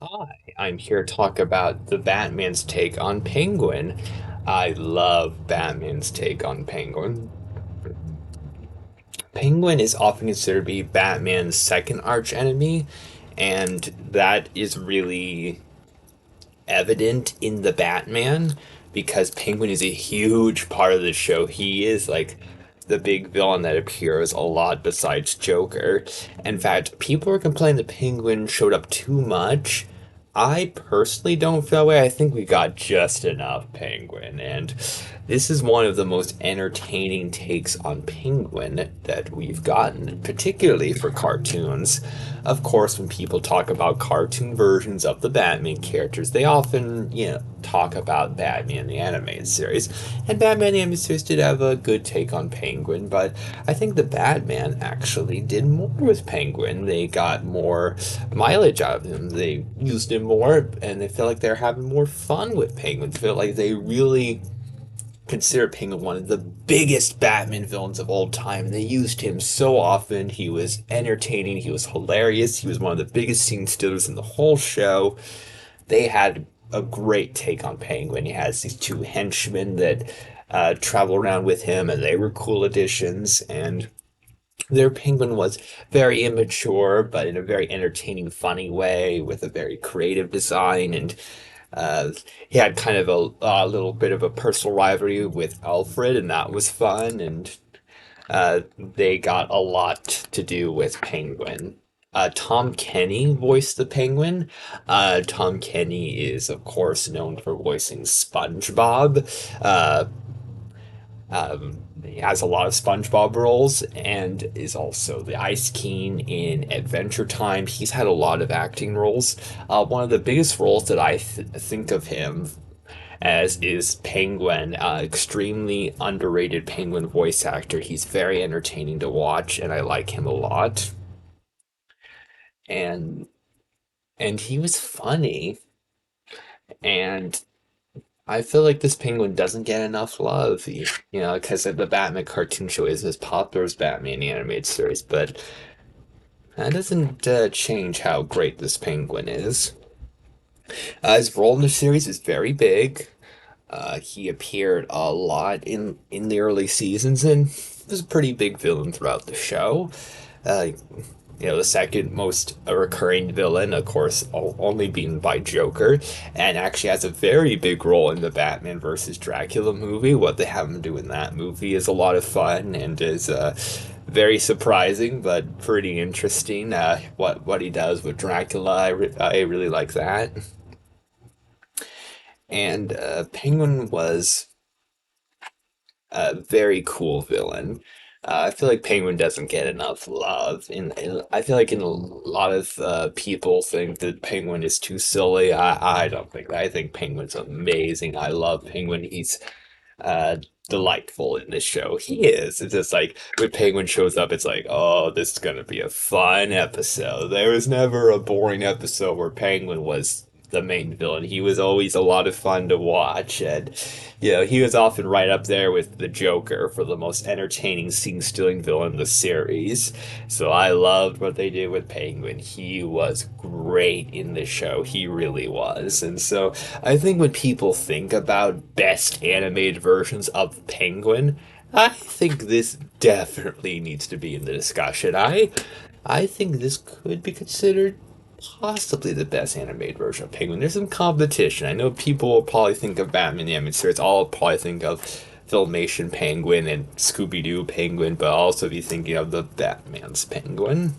Hi, I'm here to talk about the Batman's take on Penguin. I love Batman's take on Penguin. Penguin is often considered to be Batman's second arch enemy, and that is really evident in the Batman because Penguin is a huge part of the show. He is like the big villain that appears a lot besides Joker. In fact, people are complaining the Penguin showed up too much. I personally don't feel that way. I think we got just enough Penguin, and this is one of the most entertaining takes on Penguin that we've gotten, particularly for cartoons. Of course, when people talk about cartoon versions of the Batman characters, they often, talk about Batman the animated series. And Batman the animated series did have a good take on Penguin, but I think the Batman actually did more with Penguin. They got more mileage out of him. They used him more, and they felt like they're having more fun with Penguin. They felt like they really consider Penguin one of the biggest Batman villains of all time. They used him so often. He was entertaining. He was hilarious. He was one of the biggest scene stealers in the whole show. They had a great take on Penguin. He has these two henchmen that travel around with him, and they were cool additions. And their Penguin was very immature, but in a very entertaining, funny way, with a very creative design. And uh, he had kind of a little bit of a personal rivalry with Alfred, and that was fun. And they got a lot to do with Penguin. Tom Kenny voiced the Penguin. Tom Kenny is, of course, known for voicing SpongeBob. He has a lot of SpongeBob roles and is also the Ice King in Adventure Time. He's had a lot of acting roles. One of the biggest roles that I think of him as is Penguin, extremely underrated Penguin voice actor. He's very entertaining to watch, and I like him a lot. And he was funny, and I feel like this Penguin doesn't get enough love, because the Batman cartoon show is as popular as Batman the animated series, but that doesn't change how great this Penguin is. His role in the series is very big. He appeared a lot in the early seasons and was a pretty big villain throughout the show. Uh, the second most recurring villain, of course, only being by Joker, and actually has a very big role in the Batman versus Dracula movie. What they have him do in that movie is a lot of fun and is very surprising, but pretty interesting. What he does with Dracula, I really like that. And Penguin was a very cool villain. I feel like Penguin doesn't get enough love, and I feel like in a lot of people think that Penguin is too silly. I don't think that. I think Penguin's amazing. I love Penguin. He's uh, delightful in this show. He is. It's just like when Penguin shows up, it's like, oh, this is gonna be a fun episode. There was never a boring episode where Penguin was the main villain. He was always a lot of fun to watch, and he was often right up there with the Joker for the most entertaining scene-stealing villain in the series. So I loved what they did with Penguin. He was great in the show. He really was. And so I think when people think about best animated versions of Penguin, I think this definitely needs to be in the discussion. I think this could be considered possibly the best animated version of Penguin. There's some competition. I know people will probably think of Batman the Animated Series. I'll probably think of Filmation Penguin and Scooby Doo Penguin, but I'll also be thinking of the Batman's Penguin.